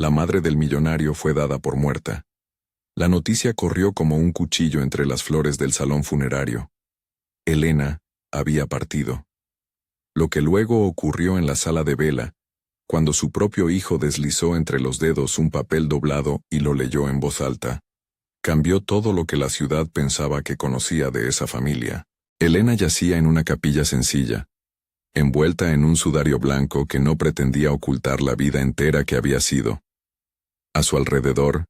La madre del millonario fue dada por muerta. La noticia corrió como un cuchillo entre las flores del salón funerario. Elena había partido. Lo que luego ocurrió en la sala de vela, cuando su propio hijo deslizó entre los dedos un papel doblado y lo leyó en voz alta, cambió todo lo que la ciudad pensaba que conocía de esa familia. Elena yacía en una capilla sencilla, envuelta en un sudario blanco que no pretendía ocultar la vida entera que había sido. A su alrededor,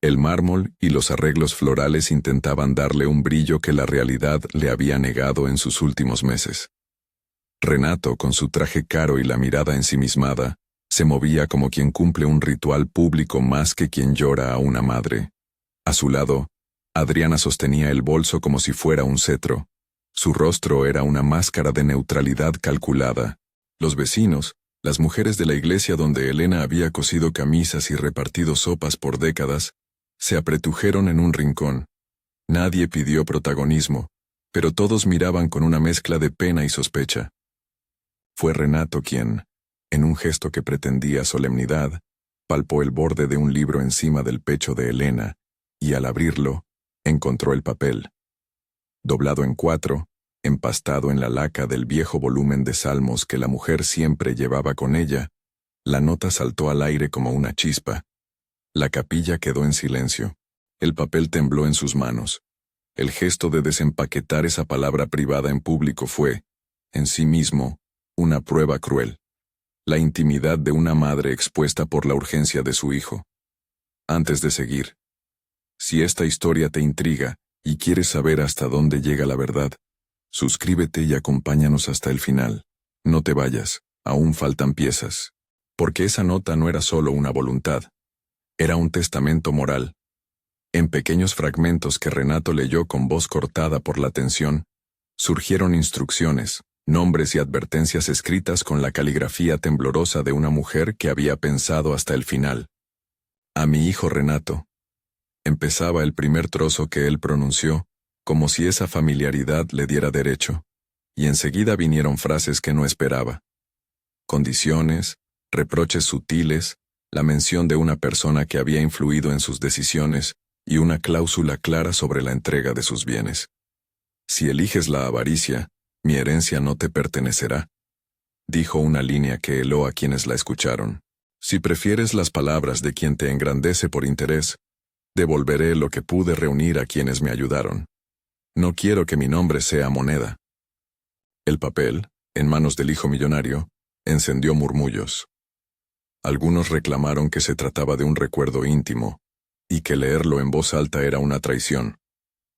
el mármol y los arreglos florales intentaban darle un brillo que la realidad le había negado en sus últimos meses. Renato, con su traje caro y la mirada ensimismada, se movía como quien cumple un ritual público más que quien llora a una madre. A su lado, Adriana sostenía el bolso como si fuera un cetro. Su rostro era una máscara de neutralidad calculada. Los vecinos, las mujeres de la iglesia donde Elena había cosido camisas y repartido sopas por décadas, se apretujaron en un rincón. Nadie pidió protagonismo, pero todos miraban con una mezcla de pena y sospecha. Fue Renato quien, en un gesto que pretendía solemnidad, palpó el borde de un libro encima del pecho de Elena, y al abrirlo, encontró el papel. Doblado en 4, empastado en la laca del viejo volumen de salmos que la mujer siempre llevaba con ella, la nota saltó al aire como una chispa. La capilla quedó en silencio. El papel tembló en sus manos. El gesto de desempaquetar esa palabra privada en público fue, en sí mismo, una prueba cruel. La intimidad de una madre expuesta por la urgencia de su hijo. Antes de seguir, si esta historia te intriga y quieres saber hasta dónde llega la verdad, suscríbete y acompáñanos hasta el final. No te vayas, aún faltan piezas. Porque esa nota no era solo una voluntad. Era un testamento moral. En pequeños fragmentos que Renato leyó con voz cortada por la tensión, surgieron instrucciones, nombres y advertencias escritas con la caligrafía temblorosa de una mujer que había pensado hasta el final. A mi hijo Renato. Empezaba el primer trozo que él pronunció, como si esa familiaridad le diera derecho, y enseguida vinieron frases que no esperaba. Condiciones, reproches sutiles, la mención de una persona que había influido en sus decisiones y una cláusula clara sobre la entrega de sus bienes. Si eliges la avaricia, mi herencia no te pertenecerá, dijo una línea que heló a quienes la escucharon. Si prefieres las palabras de quien te engrandece por interés, devolveré lo que pude reunir a quienes me ayudaron. No quiero que mi nombre sea moneda. El papel, en manos del hijo millonario, encendió murmullos. Algunos reclamaron que se trataba de un recuerdo íntimo, y que leerlo en voz alta era una traición.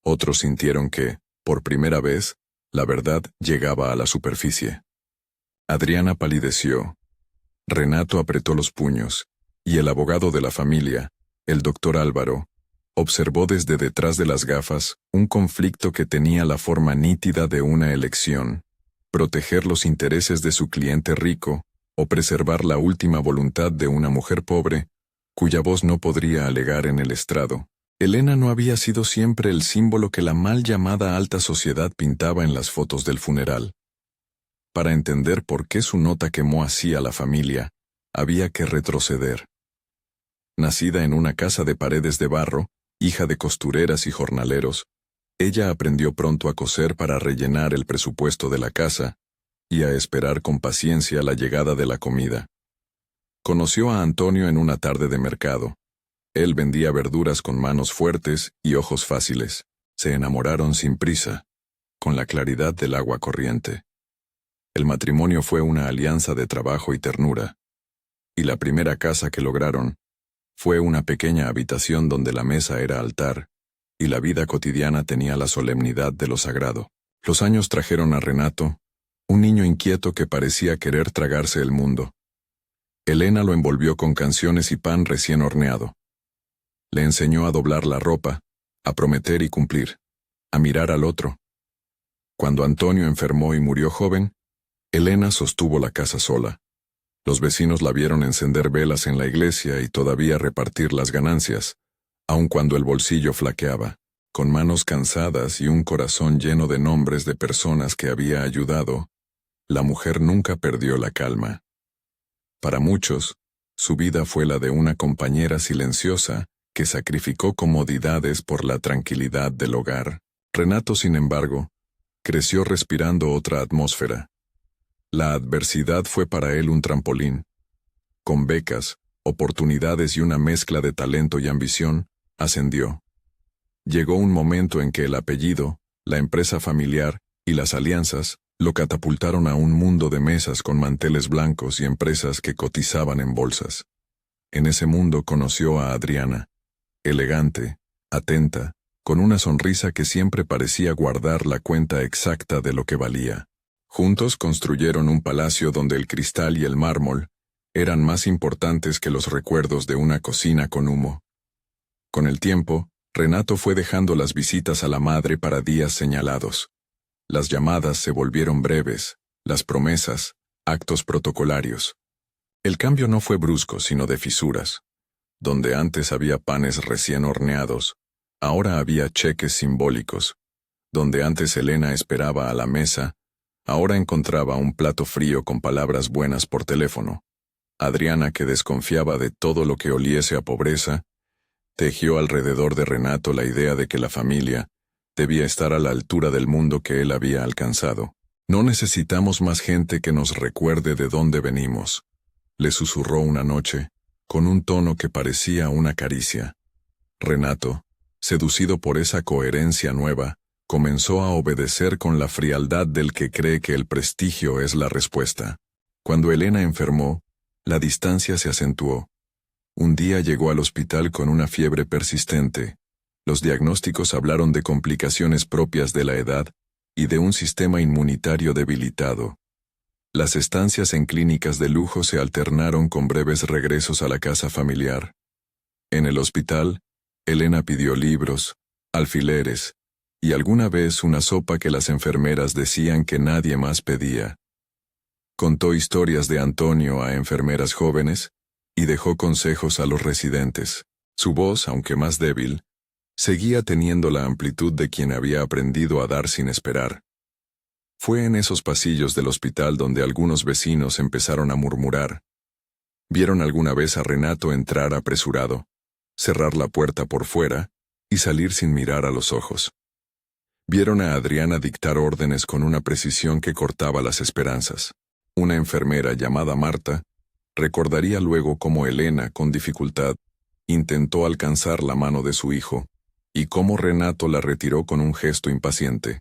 Otros sintieron que, por primera vez, la verdad llegaba a la superficie. Adriana palideció. Renato apretó los puños, y el abogado de la familia, el doctor Álvaro, observó desde detrás de las gafas un conflicto que tenía la forma nítida de una elección: proteger los intereses de su cliente rico o preservar la última voluntad de una mujer pobre, cuya voz no podría alegar en el estrado. Elena no había sido siempre el símbolo que la mal llamada alta sociedad pintaba en las fotos del funeral. Para entender por qué su nota quemó así a la familia, había que retroceder. Nacida en una casa de paredes de barro, hija de costureras y jornaleros, ella aprendió pronto a coser para rellenar el presupuesto de la casa y a esperar con paciencia la llegada de la comida. Conoció a Antonio en una tarde de mercado. Él vendía verduras con manos fuertes y ojos fáciles. Se enamoraron sin prisa, con la claridad del agua corriente. El matrimonio fue una alianza de trabajo y ternura, y la primera casa que lograron fue una pequeña habitación donde la mesa era altar, y la vida cotidiana tenía la solemnidad de lo sagrado. Los años trajeron a Renato, un niño inquieto que parecía querer tragarse el mundo. Elena lo envolvió con canciones y pan recién horneado. Le enseñó a doblar la ropa, a prometer y cumplir, a mirar al otro. Cuando Antonio enfermó y murió joven, Elena sostuvo la casa sola. Los vecinos la vieron encender velas en la iglesia y todavía repartir las ganancias, aun cuando el bolsillo flaqueaba. Con manos cansadas y un corazón lleno de nombres de personas que había ayudado, la mujer nunca perdió la calma. Para muchos, Su vida fue la de una compañera silenciosa que sacrificó comodidades por la tranquilidad del hogar. Renato, sin embargo, creció respirando otra atmósfera. La adversidad fue para él un trampolín. Con becas, oportunidades y una mezcla de talento y ambición, ascendió. Llegó un momento en que el apellido, la empresa familiar y las alianzas lo catapultaron a un mundo de mesas con manteles blancos y empresas que cotizaban en bolsas. En ese mundo conoció a Adriana, elegante, atenta, con una sonrisa que siempre parecía guardar la cuenta exacta de lo que valía. Juntos construyeron un palacio donde el cristal y el mármol eran más importantes que los recuerdos de una cocina con humo. Con el tiempo, Renato fue dejando las visitas a la madre para días señalados. Las llamadas se volvieron breves, las promesas, actos protocolarios. El cambio no fue brusco, sino de fisuras. Donde antes había panes recién horneados, ahora había cheques simbólicos. Donde antes Elena esperaba a la mesa, ahora encontraba un plato frío con palabras buenas por teléfono. Adriana, que desconfiaba de todo lo que oliese a pobreza, tejió alrededor de Renato la idea de que la familia debía estar a la altura del mundo que él había alcanzado. No necesitamos más gente que nos recuerde de dónde venimos, le susurró una noche, con un tono que parecía una caricia. Renato, seducido por esa coherencia nueva, comenzó a obedecer con la frialdad del que cree que el prestigio es la respuesta. Cuando Elena enfermó, la distancia se acentuó. Un día llegó al hospital con una fiebre persistente. Los diagnósticos hablaron de complicaciones propias de la edad y de un sistema inmunitario debilitado. Las estancias en clínicas de lujo se alternaron con breves regresos a la casa familiar. En el hospital, Elena pidió libros, alfileres y alguna vez una sopa que las enfermeras decían que nadie más pedía. Contó historias de Antonio a enfermeras jóvenes y dejó consejos a los residentes. Su voz, aunque más débil, seguía teniendo la amplitud de quien había aprendido a dar sin esperar. Fue en esos pasillos del hospital donde algunos vecinos empezaron a murmurar. Vieron alguna vez a Renato entrar apresurado, cerrar la puerta por fuera y salir sin mirar a los ojos. Vieron a Adriana dictar órdenes con una precisión que cortaba las esperanzas. Una enfermera llamada Marta recordaría luego cómo Elena, con dificultad, intentó alcanzar la mano de su hijo, y cómo Renato la retiró con un gesto impaciente.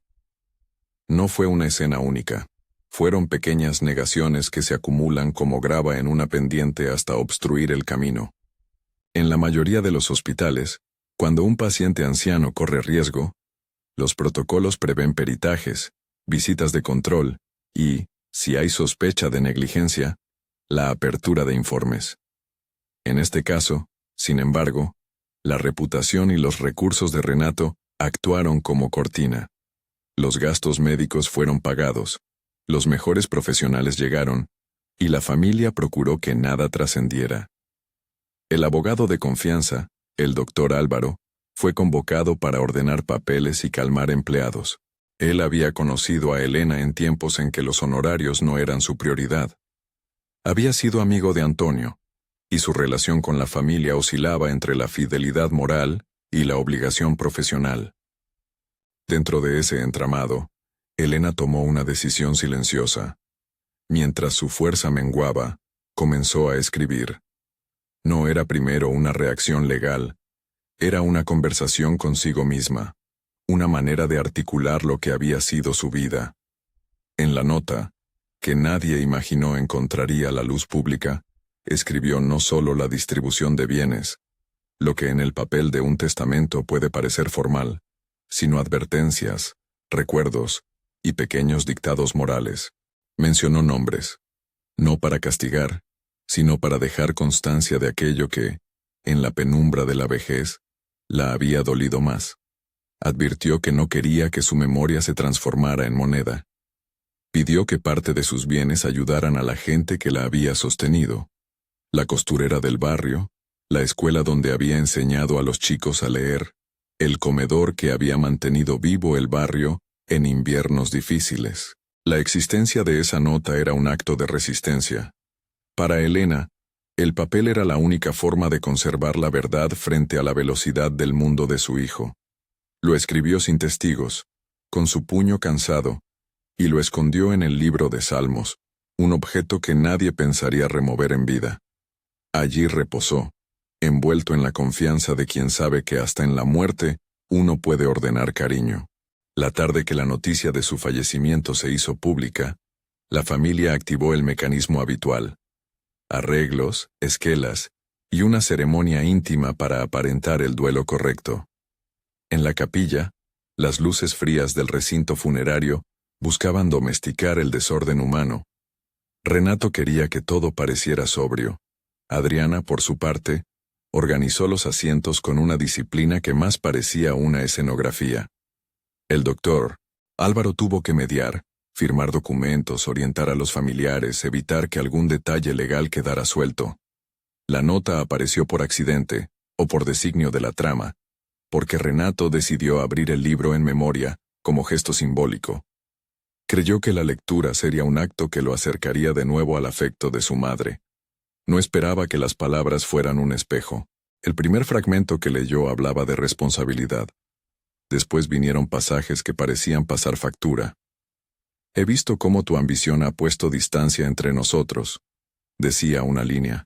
No fue una escena única. Fueron pequeñas negaciones que se acumulan como grava en una pendiente hasta obstruir el camino. En la mayoría de los hospitales, cuando un paciente anciano corre riesgo, los protocolos prevén peritajes, visitas de control y, si hay sospecha de negligencia, la apertura de informes. En este caso, sin embargo, la reputación y los recursos de Renato actuaron como cortina. Los gastos médicos fueron pagados, los mejores profesionales llegaron, y la familia procuró que nada trascendiera. El abogado de confianza, el doctor Álvaro, fue convocado para ordenar papeles y calmar empleados. Él había conocido a Elena en tiempos en que los honorarios no eran su prioridad. Había sido amigo de Antonio, y su relación con la familia oscilaba entre la fidelidad moral y la obligación profesional. Dentro de ese entramado, Elena tomó una decisión silenciosa. Mientras su fuerza menguaba, comenzó a escribir. No era primero una reacción legal, era una conversación consigo misma, una manera de articular lo que había sido su vida. En la nota, que nadie imaginó encontraría la luz pública, escribió no solo la distribución de bienes, lo que en el papel de un testamento puede parecer formal, sino advertencias, recuerdos y pequeños dictados morales. Mencionó nombres, no para castigar, sino para dejar constancia de aquello que, en la penumbra de la vejez, la había dolido más. Advirtió que no quería que su memoria se transformara en moneda. Pidió que parte de sus bienes ayudaran a la gente que la había sostenido. La costurera del barrio, la escuela donde había enseñado a los chicos a leer, el comedor que había mantenido vivo el barrio en inviernos difíciles. La existencia de esa nota era un acto de resistencia. Para Elena, El papel era la única forma de conservar la verdad frente a la velocidad del mundo de su hijo. Lo escribió sin testigos, con su puño cansado, y lo escondió en el libro de Salmos, un objeto que nadie pensaría remover en vida. Allí reposó, envuelto en la confianza de quien sabe que hasta en la muerte uno puede ordenar cariño. La tarde que la noticia de su fallecimiento se hizo pública, la familia activó el mecanismo habitual: arreglos, esquelas y una ceremonia íntima para aparentar el duelo correcto. En la capilla, las luces frías del recinto funerario buscaban domesticar el desorden humano. Renato quería que todo pareciera sobrio. Adriana, por su parte, organizó los asientos con una disciplina que más parecía una escenografía. El doctor, Álvaro, tuvo que mediar, firmar documentos, orientar a los familiares, evitar que algún detalle legal quedara suelto. La nota apareció por accidente, o por designio de la trama, porque Renato decidió abrir el libro en memoria, como gesto simbólico. Creyó que la lectura sería un acto que lo acercaría de nuevo al afecto de su madre. No esperaba que las palabras fueran un espejo. El primer fragmento que leyó hablaba de responsabilidad. Después vinieron pasajes que parecían pasar factura. «He visto cómo tu ambición ha puesto distancia entre nosotros», decía una línea.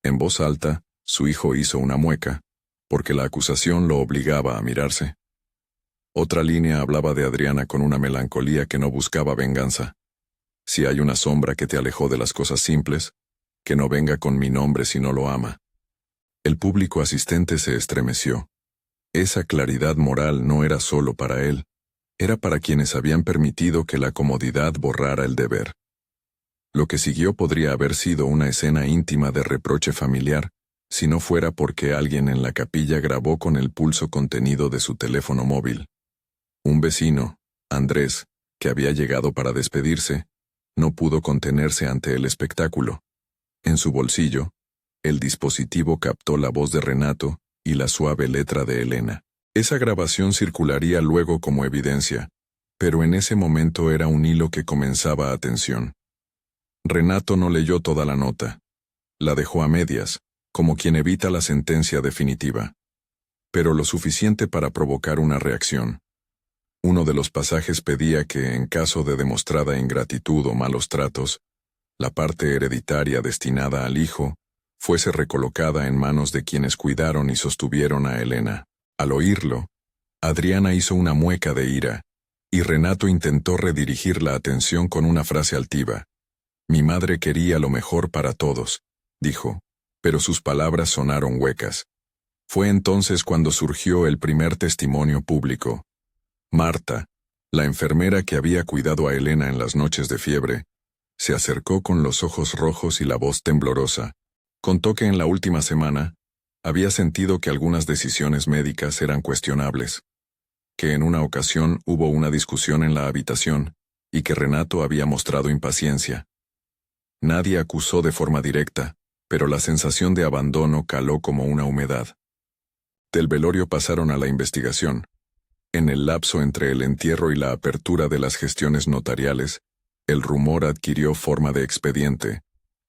En voz alta, su hijo hizo una mueca, porque la acusación lo obligaba a mirarse. Otra línea hablaba de Adriana con una melancolía que no buscaba venganza. «Si hay una sombra que te alejó de las cosas simples, que no venga con mi nombre si no lo ama». El público asistente se estremeció. Esa claridad moral no era solo para él, era para quienes habían permitido que la comodidad borrara el deber. Lo que siguió podría haber sido una escena íntima de reproche familiar, si no fuera porque alguien en la capilla grabó con el pulso contenido de su teléfono móvil. Un vecino, Andrés, que había llegado para despedirse, no pudo contenerse ante el espectáculo. En su bolsillo, el dispositivo captó la voz de Renato y la suave letra de Elena. Esa grabación circularía luego como evidencia, pero en ese momento era un hilo que comenzaba a tensión. Renato no leyó toda la nota. La dejó a medias, como quien evita la sentencia definitiva. Pero lo suficiente para provocar una reacción. Uno de los pasajes pedía que, en caso de demostrada ingratitud o malos tratos, la parte hereditaria destinada al hijo fuese recolocada en manos de quienes cuidaron y sostuvieron a Elena. Al oírlo, Adriana hizo una mueca de ira, y Renato intentó redirigir la atención con una frase altiva. «Mi madre quería lo mejor para todos», dijo, pero sus palabras sonaron huecas. Fue entonces cuando surgió el primer testimonio público. Marta, la enfermera que había cuidado a Elena en las noches de fiebre, se acercó con los ojos rojos y la voz temblorosa. Contó que en la última semana había sentido que algunas decisiones médicas eran cuestionables, que en una ocasión hubo una discusión en la habitación y que Renato había mostrado impaciencia. Nadie acusó de forma directa, pero la sensación de abandono caló como una humedad. Del velorio pasaron a la investigación. En el lapso entre el entierro y la apertura de las gestiones notariales, el rumor adquirió forma de expediente.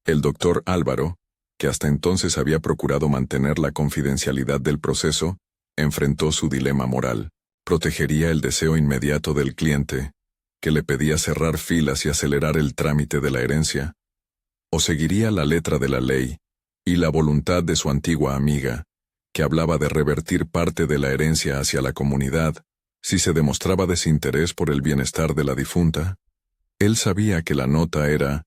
El doctor Álvaro, que hasta entonces había procurado mantener la confidencialidad del proceso, enfrentó su dilema moral. ¿Protegería el deseo inmediato del cliente, que le pedía cerrar filas y acelerar el trámite de la herencia? ¿O seguiría la letra de la ley y la voluntad de su antigua amiga, que hablaba de revertir parte de la herencia hacia la comunidad, si se demostraba desinterés por el bienestar de la difunta? Él sabía que la nota era,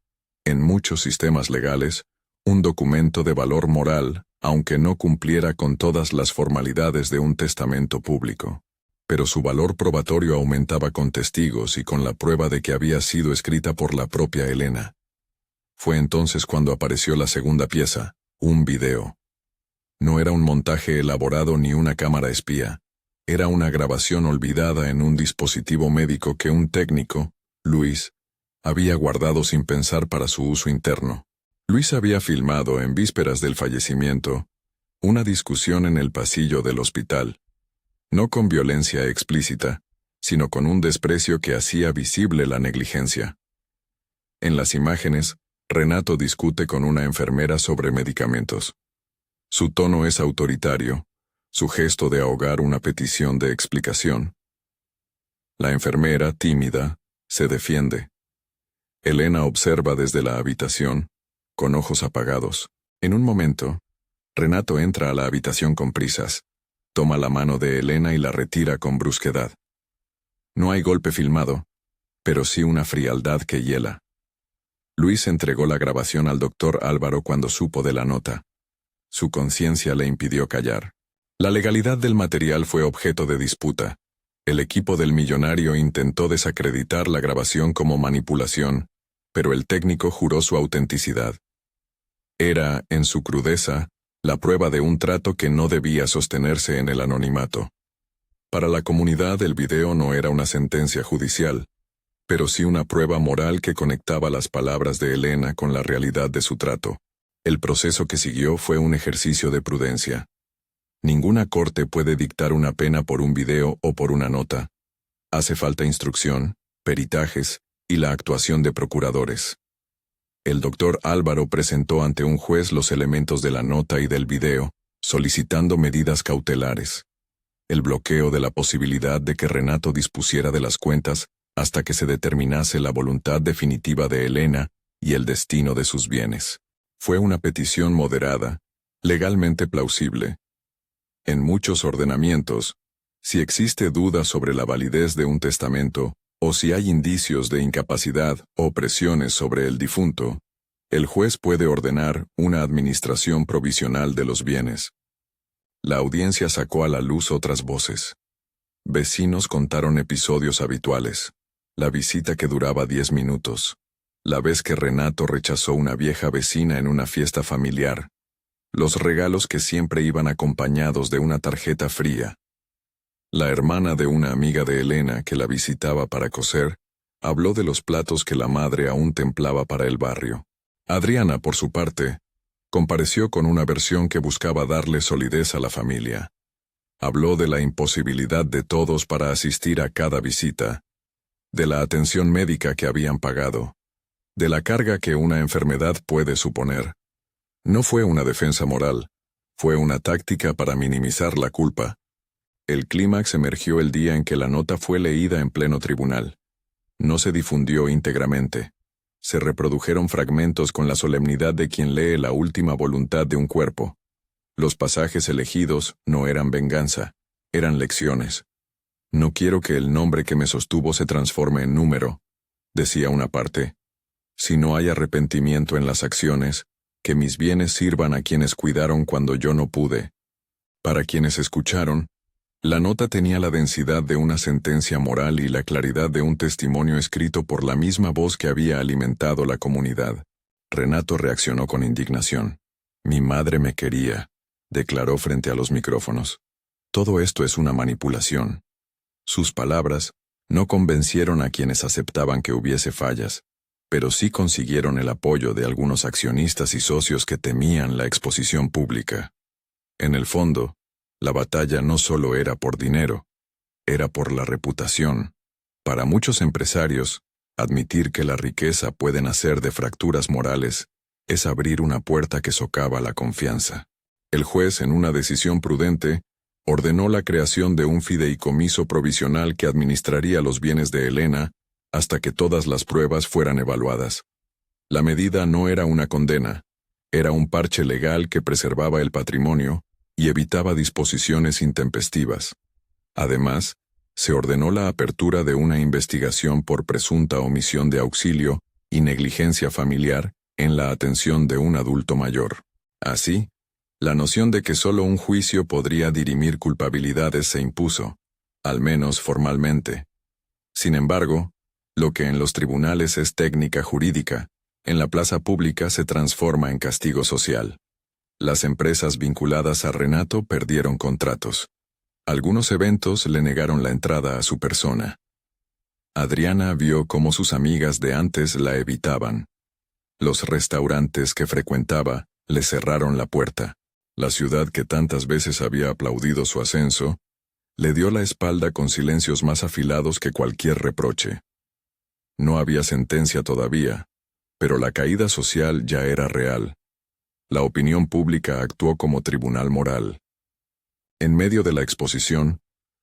en muchos sistemas legales, un documento de valor moral, aunque no cumpliera con todas las formalidades de un testamento público. Pero su valor probatorio aumentaba con testigos y con la prueba de que había sido escrita por la propia Elena. Fue entonces cuando apareció la segunda pieza, un video. No era un montaje elaborado ni una cámara espía. Era una grabación olvidada en un dispositivo médico que un técnico, Luis, había guardado sin pensar para su uso interno. Luis había filmado, en vísperas del fallecimiento, una discusión en el pasillo del hospital. No con violencia explícita, sino con un desprecio que hacía visible la negligencia. En las imágenes, Renato discute con una enfermera sobre medicamentos. Su tono es autoritario, su gesto de ahogar una petición de explicación. La enfermera, tímida, se defiende. Elena observa desde la habitación, con ojos apagados. En un momento, Renato entra a la habitación con prisas, toma la mano de Elena y la retira con brusquedad. No hay golpe filmado, pero sí una frialdad que hiela. Luis entregó la grabación al doctor Álvaro cuando supo de la nota. Su conciencia le impidió callar. La legalidad del material fue objeto de disputa. El equipo del millonario intentó desacreditar la grabación como manipulación, pero el técnico juró su autenticidad. Era, en su crudeza, la prueba de un trato que no debía sostenerse en el anonimato. Para la comunidad el video no era una sentencia judicial, pero sí una prueba moral que conectaba las palabras de Elena con la realidad de su trato. El proceso que siguió fue un ejercicio de prudencia. Ninguna corte puede dictar una pena por un video o por una nota. Hace falta instrucción, peritajes y la actuación de procuradores. El doctor Álvaro presentó ante un juez los elementos de la nota y del video, solicitando medidas cautelares. El bloqueo de la posibilidad de que Renato dispusiera de las cuentas hasta que se determinase la voluntad definitiva de Elena y el destino de sus bienes. Fue una petición moderada, legalmente plausible. En muchos ordenamientos, si existe duda sobre la validez de un testamento, o si hay indicios de incapacidad o presiones sobre el difunto, el juez puede ordenar una administración provisional de los bienes. La audiencia sacó a la luz otras voces. Vecinos contaron episodios habituales. La visita que duraba 10 minutos. La vez que Renato rechazó una vieja vecina en una fiesta familiar. Los regalos que siempre iban acompañados de una tarjeta fría. La hermana de una amiga de Elena que la visitaba para coser, habló de los platos que la madre aún templaba para el barrio. Adriana, por su parte, compareció con una versión que buscaba darle solidez a la familia. Habló de la imposibilidad de todos para asistir a cada visita, de la atención médica que habían pagado, de la carga que una enfermedad puede suponer. No fue una defensa moral, fue una táctica para minimizar la culpa. El clímax emergió el día en que la nota fue leída en pleno tribunal. No se difundió íntegramente. Se reprodujeron fragmentos con la solemnidad de quien lee la última voluntad de un cuerpo. Los pasajes elegidos no eran venganza, eran lecciones. No quiero que el nombre que me sostuvo se transforme en número, decía una parte. Si no hay arrepentimiento en las acciones, que mis bienes sirvan a quienes cuidaron cuando yo no pude. Para quienes escucharon, la nota tenía la densidad de una sentencia moral y la claridad de un testimonio escrito por la misma voz que había alimentado la comunidad. Renato reaccionó con indignación. Mi madre me quería, declaró frente a los micrófonos. Todo esto es una manipulación. Sus palabras no convencieron a quienes aceptaban que hubiese fallas, pero sí consiguieron el apoyo de algunos accionistas y socios que temían la exposición pública. En el fondo, la batalla no solo era por dinero, era por la reputación. Para muchos empresarios, admitir que la riqueza puede nacer de fracturas morales es abrir una puerta que socava la confianza. El juez, en una decisión prudente, ordenó la creación de un fideicomiso provisional que administraría los bienes de Elena hasta que todas las pruebas fueran evaluadas. La medida no era una condena, era un parche legal que preservaba el patrimonio y evitaba disposiciones intempestivas. Además, se ordenó la apertura de una investigación por presunta omisión de auxilio y negligencia familiar en la atención de un adulto mayor. Así, la noción de que solo un juicio podría dirimir culpabilidades se impuso, al menos formalmente. Sin embargo, lo que en los tribunales es técnica jurídica, en la plaza pública se transforma en castigo social. Las empresas vinculadas a Renato perdieron contratos. Algunos eventos le negaron la entrada a su persona. Adriana vio cómo sus amigas de antes la evitaban. Los restaurantes que frecuentaba le cerraron la puerta. La ciudad que tantas veces había aplaudido su ascenso, le dio la espalda con silencios más afilados que cualquier reproche. No había sentencia todavía, Pero la caída social ya era real. La opinión pública actuó como tribunal moral. En medio de la exposición,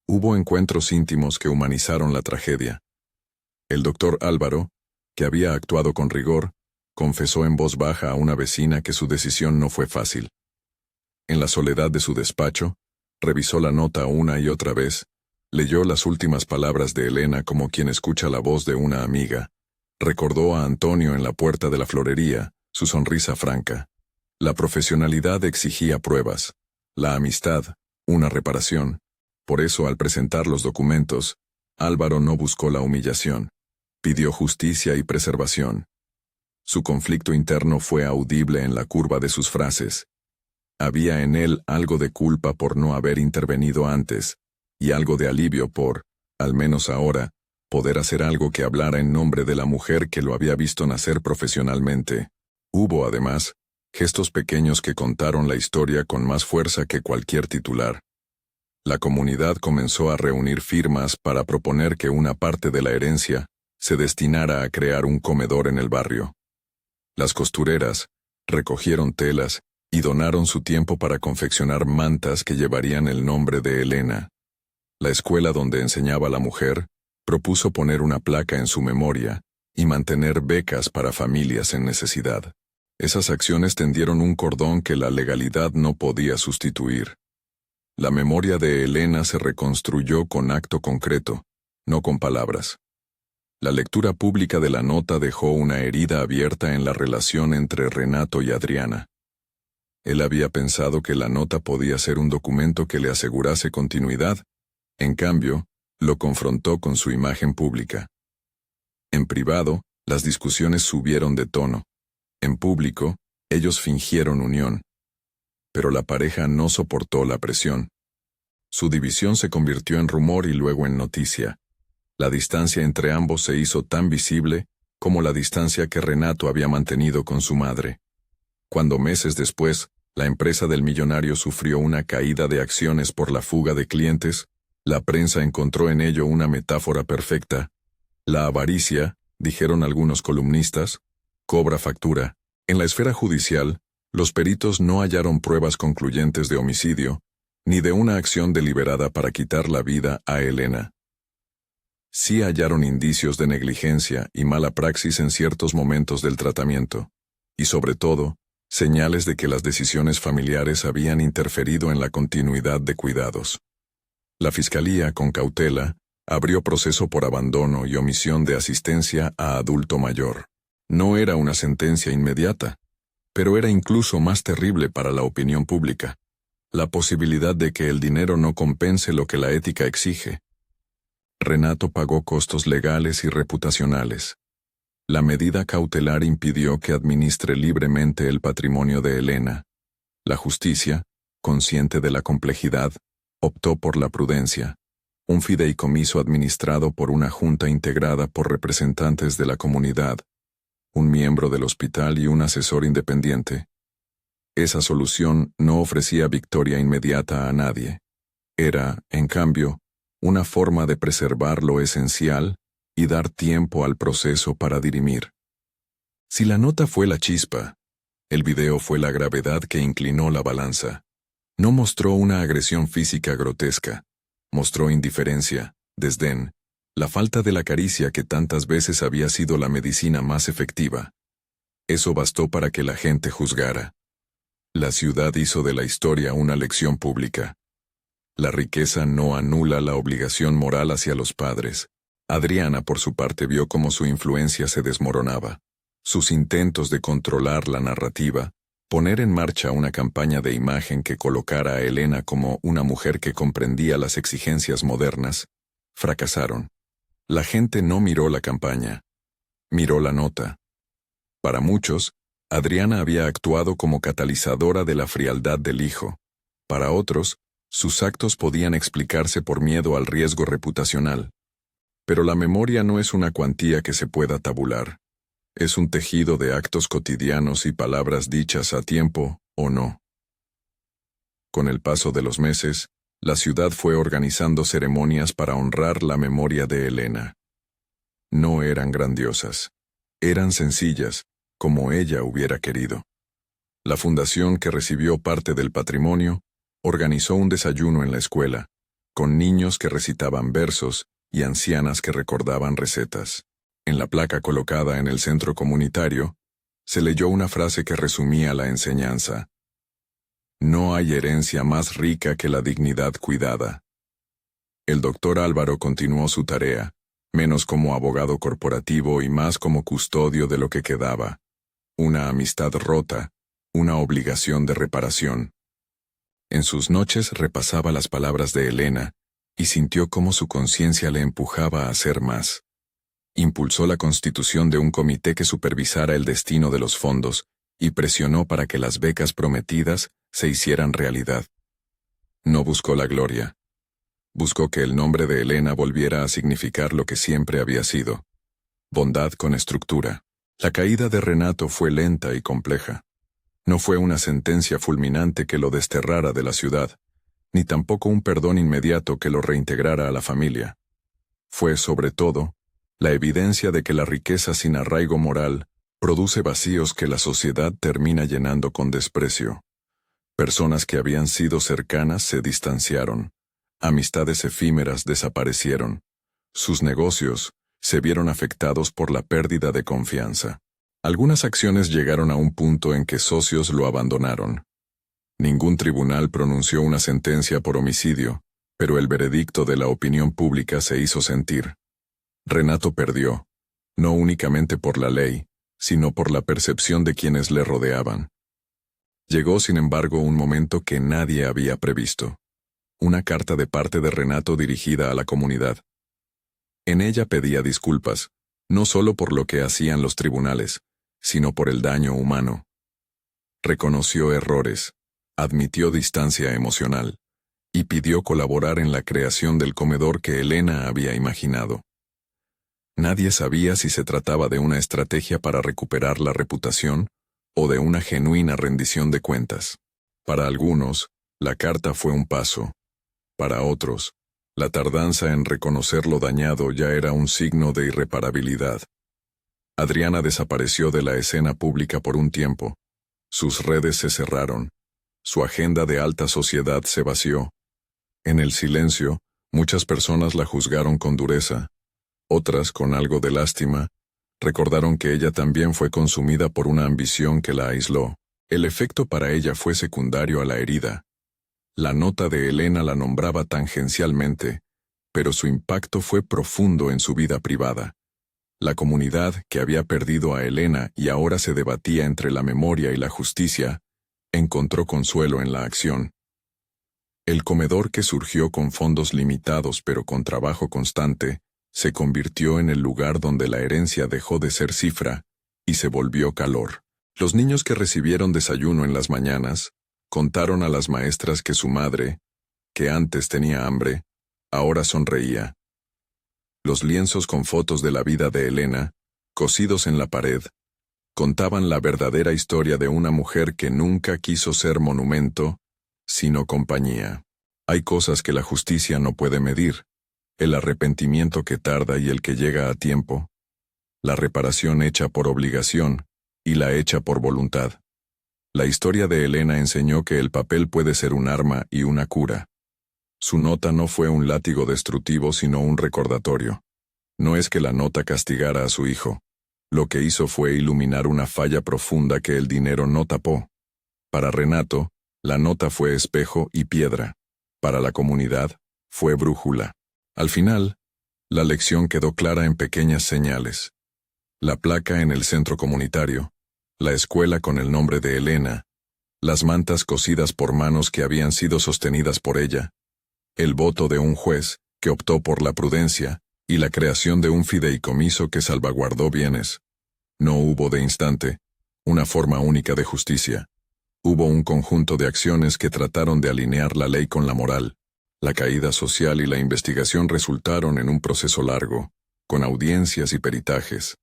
hubo encuentros íntimos que humanizaron la tragedia. El doctor Álvaro, que había actuado con rigor, confesó en voz baja a una vecina que su decisión no fue fácil. En la soledad de su despacho, revisó la nota una y otra vez, leyó las últimas palabras de Elena como quien escucha la voz de una amiga, recordó a Antonio en la puerta de la florería, su sonrisa franca. La profesionalidad exigía pruebas, la amistad, una reparación. Por eso, al presentar los documentos, Álvaro no buscó la humillación, pidió justicia y preservación. Su conflicto interno fue audible en la curva de sus frases. Había en él algo de culpa por no haber intervenido antes, y algo de alivio por, al menos ahora, poder hacer algo que hablara en nombre de la mujer que lo había visto nacer profesionalmente. Hubo, además, gestos pequeños que contaron la historia con más fuerza que cualquier titular. La comunidad comenzó a reunir firmas para proponer que una parte de la herencia se destinara a crear un comedor en el barrio. Las costureras recogieron telas y donaron su tiempo para confeccionar mantas que llevarían el nombre de Elena. La escuela donde enseñaba la mujer propuso poner una placa en su memoria y mantener becas para familias en necesidad. Esas acciones tendieron un cordón que la legalidad no podía sustituir. La memoria de Elena se reconstruyó con acto concreto, no con palabras. La lectura pública de la nota dejó una herida abierta en la relación entre Renato y Adriana. Él había pensado que la nota podía ser un documento que le asegurase continuidad. En cambio, lo confrontó con su imagen pública. En privado, las discusiones subieron de tono. En público, ellos fingieron unión. Pero la pareja no soportó la presión. Su división se convirtió en rumor y luego en noticia. La distancia entre ambos se hizo tan visible como la distancia que Renato había mantenido con su madre. Cuando meses después, la empresa del millonario sufrió una caída de acciones por la fuga de clientes, la prensa encontró en ello una metáfora perfecta. La avaricia, dijeron algunos columnistas, cobra factura. En la esfera judicial, los peritos no hallaron pruebas concluyentes de homicidio, ni de una acción deliberada para quitar la vida a Elena. Sí hallaron indicios de negligencia y mala praxis en ciertos momentos del tratamiento, y sobre todo, señales de que las decisiones familiares habían interferido en la continuidad de cuidados. La Fiscalía, con cautela, abrió proceso por abandono y omisión de asistencia a adulto mayor. No era una sentencia inmediata, pero era incluso más terrible para la opinión pública. La posibilidad de que el dinero no compense lo que la ética exige. Renato pagó costos legales y reputacionales. La medida cautelar impidió que administre libremente el patrimonio de Elena. La justicia, consciente de la complejidad, optó por la prudencia, un fideicomiso administrado por una junta integrada por representantes de la comunidad, un miembro del hospital y un asesor independiente. Esa solución no ofrecía victoria inmediata a nadie. Era, en cambio, una forma de preservar lo esencial y dar tiempo al proceso para dirimir. Si la nota fue la chispa, el video fue la gravedad que inclinó la balanza. No mostró una agresión física grotesca, mostró indiferencia, desdén, la falta de la caricia que tantas veces había sido la medicina más efectiva. Eso bastó para que la gente juzgara. La ciudad hizo de la historia una lección pública. La riqueza no anula la obligación moral hacia los padres. Adriana, por su parte, vio cómo su influencia se desmoronaba. Sus intentos de controlar la narrativa, poner en marcha una campaña de imagen que colocara a Elena como una mujer que comprendía las exigencias modernas, fracasaron. La gente no miró la campaña, miró la nota. Para muchos, Adriana había actuado como catalizadora de la frialdad del hijo. Para otros, sus actos podían explicarse por miedo al riesgo reputacional. Pero la memoria no es una cuantía que se pueda tabular. Es un tejido de actos cotidianos y palabras dichas a tiempo o no. Con el paso de los meses, la ciudad fue organizando ceremonias para honrar la memoria de Elena. No eran grandiosas. Eran sencillas, como ella hubiera querido. La fundación, que recibió parte del patrimonio, organizó un desayuno en la escuela, con niños que recitaban versos y ancianas que recordaban recetas. En la placa colocada en el centro comunitario, se leyó una frase que resumía la enseñanza: no hay herencia más rica que la dignidad cuidada. El doctor Álvaro continuó su tarea, menos como abogado corporativo y más como custodio de lo que quedaba: una amistad rota, una obligación de reparación. En sus noches repasaba las palabras de Elena y sintió cómo su conciencia le empujaba a hacer más. Impulsó la constitución de un comité que supervisara el destino de los fondos y presionó para que las becas prometidas se hicieran realidad. No buscó la gloria. Buscó que el nombre de Elena volviera a significar lo que siempre había sido: bondad con estructura. La caída de Renato fue lenta y compleja. No fue una sentencia fulminante que lo desterrara de la ciudad, ni tampoco un perdón inmediato que lo reintegrara a la familia. Fue, sobre todo, la evidencia de que la riqueza sin arraigo moral produce vacíos que la sociedad termina llenando con desprecio. Personas que habían sido cercanas se distanciaron, amistades efímeras desaparecieron, sus negocios se vieron afectados por la pérdida de confianza. Algunas acciones llegaron a un punto en que socios lo abandonaron. Ningún tribunal pronunció una sentencia por homicidio, pero el veredicto de la opinión pública se hizo sentir. Renato perdió, no únicamente por la ley, sino por la percepción de quienes le rodeaban. Llegó, sin embargo, un momento que nadie había previsto: una carta de parte de Renato dirigida a la comunidad. En ella pedía disculpas, no solo por lo que hacían los tribunales, sino por el daño humano. Reconoció errores, admitió distancia emocional, y pidió colaborar en la creación del comedor que Elena había imaginado. Nadie sabía si se trataba de una estrategia para recuperar la reputación o de una genuina rendición de cuentas. Para algunos, la carta fue un paso. Para otros, la tardanza en reconocer lo dañado ya era un signo de irreparabilidad. Adriana desapareció de la escena pública por un tiempo. Sus redes se cerraron. Su agenda de alta sociedad se vació. En el silencio, muchas personas la juzgaron con dureza. Otras, con algo de lástima, recordaron que ella también fue consumida por una ambición que la aisló. El efecto para ella fue secundario a la herida. La nota de Elena la nombraba tangencialmente, pero su impacto fue profundo en su vida privada. La comunidad, que había perdido a Elena y ahora se debatía entre la memoria y la justicia, encontró consuelo en la acción. El comedor, que surgió con fondos limitados pero con trabajo constante, se convirtió en el lugar donde la herencia dejó de ser cifra y se volvió calor. Los niños que recibieron desayuno en las mañanas contaron a las maestras que su madre, que antes tenía hambre, ahora sonreía. Los lienzos con fotos de la vida de Elena, cosidos en la pared, contaban la verdadera historia de una mujer que nunca quiso ser monumento, sino compañía. Hay cosas que la justicia no puede medir: el arrepentimiento que tarda y el que llega a tiempo, la reparación hecha por obligación y la hecha por voluntad. La historia de Elena enseñó que el papel puede ser un arma y una cura. Su nota no fue un látigo destructivo, sino un recordatorio. No es que la nota castigara a su hijo. Lo que hizo fue iluminar una falla profunda que el dinero no tapó. Para Renato, la nota fue espejo y piedra. Para la comunidad, fue brújula. Al final, la lección quedó clara en pequeñas señales. La placa en el centro comunitario, la escuela con el nombre de Elena, las mantas cosidas por manos que habían sido sostenidas por ella, el voto de un juez que optó por la prudencia y la creación de un fideicomiso que salvaguardó bienes. No hubo de instante una forma única de justicia. Hubo un conjunto de acciones que trataron de alinear la ley con la moral. La caída social y la investigación resultaron en un proceso largo, con audiencias y peritajes.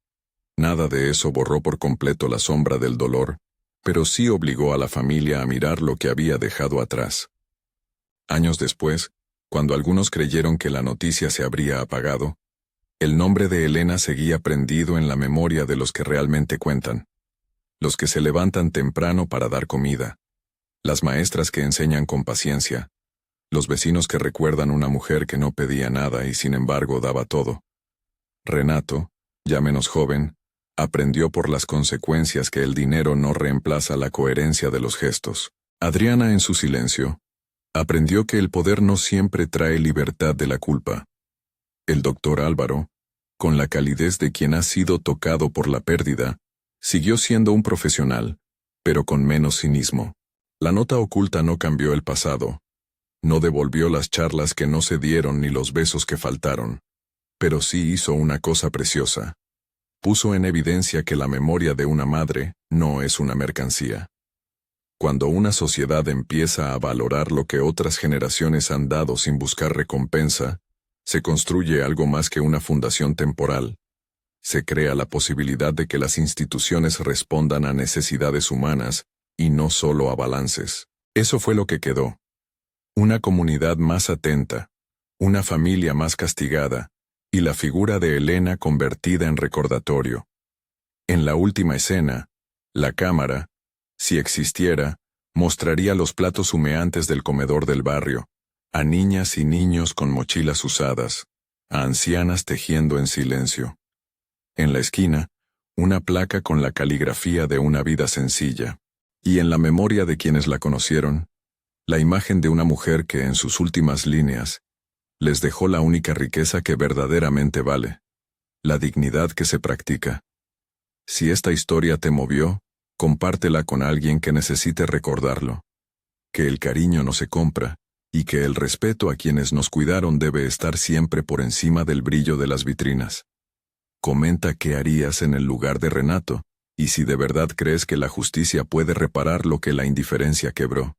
Nada de eso borró por completo la sombra del dolor, pero sí obligó a la familia a mirar lo que había dejado atrás. Años después, cuando algunos creyeron que la noticia se habría apagado, el nombre de Elena seguía prendido en la memoria de los que realmente cuentan. los que se levantan temprano para dar comida, las maestras que enseñan con paciencia, los vecinos que recuerdan una mujer que no pedía nada y sin embargo daba todo. Renato, ya menos joven, aprendió por las consecuencias que el dinero no reemplaza la coherencia de los gestos. Adriana, en su silencio, aprendió que el poder no siempre trae libertad de la culpa. El doctor Álvaro, con la calidez de quien ha sido tocado por la pérdida, siguió siendo un profesional, pero con menos cinismo. La nota oculta no cambió el pasado, no devolvió las charlas que no se dieron ni los besos que faltaron, pero sí hizo una cosa preciosa. Puso en evidencia que la memoria de una madre no es una mercancía. Cuando una sociedad empieza a valorar lo que otras generaciones han dado sin buscar recompensa, se construye algo más que una fundación temporal. Se crea la posibilidad de que las instituciones respondan a necesidades humanas y no solo a balances. Eso fue lo que quedó. Una comunidad más atenta, una familia más castigada, y la figura de Elena convertida en recordatorio. En la última escena, la cámara, si existiera, mostraría los platos humeantes del comedor del barrio, a niñas y niños con mochilas usadas, a ancianas tejiendo en silencio. En la esquina, una placa con la caligrafía de una vida sencilla, y en la memoria de quienes la conocieron, la imagen de una mujer que en sus últimas líneas les dejó la única riqueza que verdaderamente vale, la dignidad que se practica. Si esta historia te movió, compártela con alguien que necesite recordarlo, que el cariño no se compra, y que el respeto a quienes nos cuidaron debe estar siempre por encima del brillo de las vitrinas. Comenta qué harías en el lugar de Renato, y si de verdad crees que la justicia puede reparar lo que la indiferencia quebró.